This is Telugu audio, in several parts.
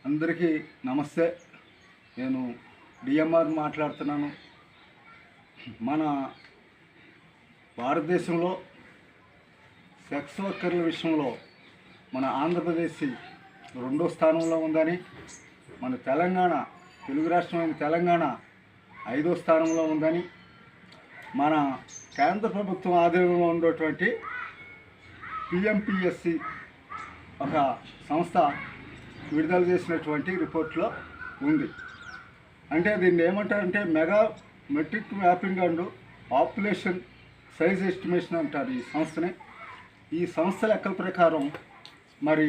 అందరికీ నమస్తే. నేను డిఎంఆర్ మాట్లాడుతున్నాను. మన భారతదేశంలో సెక్స్ వర్కర్ల విషయంలో మన ఆంధ్రప్రదేశ్ రెండో స్థానంలో ఉందని, మన తెలంగాణ, తెలుగు రాష్ట్రమైన తెలంగాణ 5వ స్థానంలో ఉందని, మన కేంద్ర ప్రభుత్వం ఆధీనంలో ఉన్నటువంటి పిఎంపిఎస్సి ఒక సంస్థ విడుదల చేసినటువంటి రిపోర్ట్లో ఉంది. అంటే దీన్ని ఏమంటారంటే mega metric mapping and population size estimation అంటారు ఈ సంస్థని. ఈ సంస్థ లెక్కల ప్రకారం మరి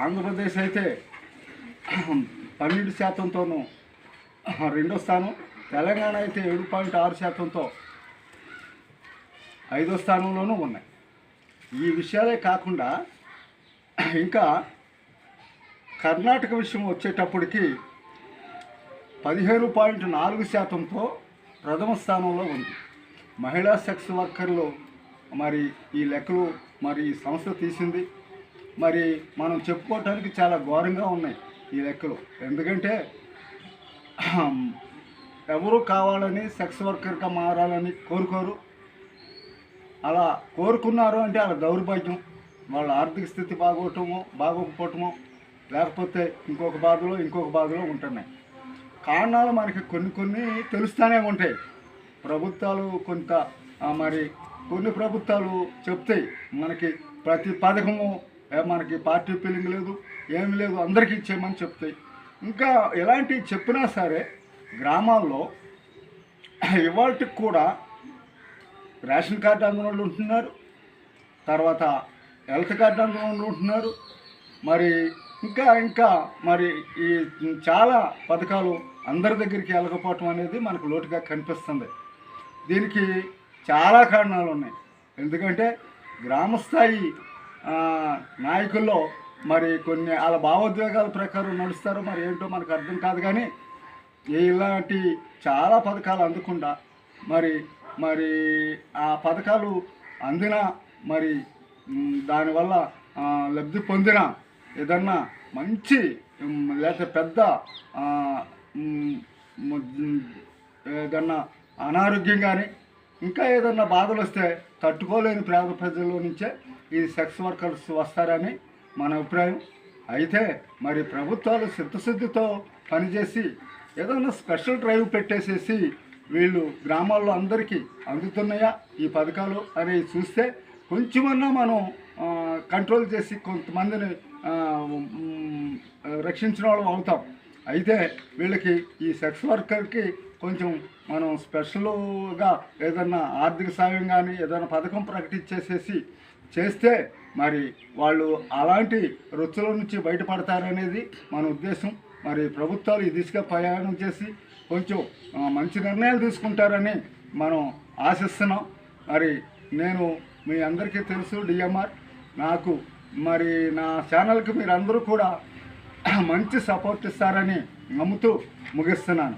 ఆంధ్రప్రదేశ్ అయితే 12%తోనూ రెండో స్థానం, తెలంగాణ అయితే 7.6%తో 5వ స్థానంలోనూ ఉన్నాయి. ఈ విషయాలే కాకుండా ఇంకా కర్ణాటక విషయం వచ్చేటప్పటికి 15.4%తో ప్రథమ స్థానంలో ఉంది. మహిళా సెక్స్ వర్కర్లు మరి ఈ లెక్కలు మరి ఈ సంస్థ తీసింది. మరి మనం చెప్పుకోవటానికి చాలా ఘోరంగా ఉన్నాయి ఈ లెక్కలు. ఎందుకంటే ఎవరు కావాలని సెక్స్ వర్కర్గా మారాలని కోరుకోరు. అలా కోరుకున్నారు అంటే వాళ్ళ దౌర్భాగ్యం, వాళ్ళ ఆర్థిక స్థితి బాగోకపోవటమో లేకపోతే ఇంకొక బాధలో ఉంటున్నాయి. కారణాలు మనకి కొన్ని తెలుస్తూనే ఉంటాయి. ప్రభుత్వాలు కొన్ని ప్రభుత్వాలు చెప్తాయి మనకి ప్రతి పథకము, మనకి పార్టీ ఫీలింగ్ లేదు, ఏమి లేదు, అందరికీ ఇచ్చేయమని చెప్తాయి. ఇంకా ఎలాంటివి చెప్పినా సరే గ్రామాల్లో ఇవాళకి కూడా రేషన్ కార్డు అందిన వాళ్ళు ఉంటున్నారు, తర్వాత హెల్త్ కార్డు అందిన వాళ్ళు ఉంటున్నారు. మరి ఇంకా మరి ఈ చాలా పథకాలు అందరి దగ్గరికి వెళ్ళకపోవటం అనేది మనకు లోటుగా కనిపిస్తుంది. దీనికి చాలా కారణాలు ఉన్నాయి. ఎందుకంటే గ్రామస్థాయి నాయకుల్లో మరి కొన్ని వాళ్ళ భావోద్వేగాల ప్రకారం నడుస్తారో మరి ఏంటో మనకు అర్థం కాదు. కానీ ఇలాంటి చాలా పథకాలు అందకుండా మరి ఆ పథకాలు అందినా మరి దానివల్ల లబ్ధి పొందిన ఏదన్నా మంచి లేకపోతే పెద్ద ఏదన్నా అనారోగ్యం కానీ ఇంకా ఏదన్నా బాధలు వస్తే తట్టుకోలేని పేద ప్రజల్లో నుంచే ఈ సెక్స్ వర్కర్స్ వస్తారని మన అభిప్రాయం. అయితే మరి ప్రభుత్వాలు చిత్తశుద్ధితో పనిచేసి ఏదైనా స్పెషల్ డ్రైవ్ పెట్టేసేసి వీళ్ళు గ్రామాల్లో అందరికీ అందుతున్నాయా ఈ పథకాలు అనేవి చూస్తే కొంచెమన్నా మనం కంట్రోల్ చేసి కొంతమందిని రక్షించిన వాళ్ళం అవుతాం. అయితే వీళ్ళకి ఈ సెక్స్ వర్కర్కి కొంచెం మనం స్పెషల్గా ఏదన్నా ఆర్థిక సాయం కానీ ఏదైనా పథకం ప్రకటించేసేసి చేస్తే మరి వాళ్ళు అలాంటి రుచుల నుంచి బయటపడతారనేది మన ఉద్దేశం. మరి ప్రభుత్వాలు ఈ దిశగా ప్రయాణం చేసి కొంచెం మంచి నిర్ణయాలు తీసుకుంటారని మనం ఆశిస్తున్నాం. మరి నేను మీ అందరికీ తెలుసు డిఎంఆర్. నాకు మరి నా ఛానల్కి మీరు అందరూ కూడా మంచి సపోర్ట్ ఇస్తారని నమ్ముతూ ముగిస్తున్నాను.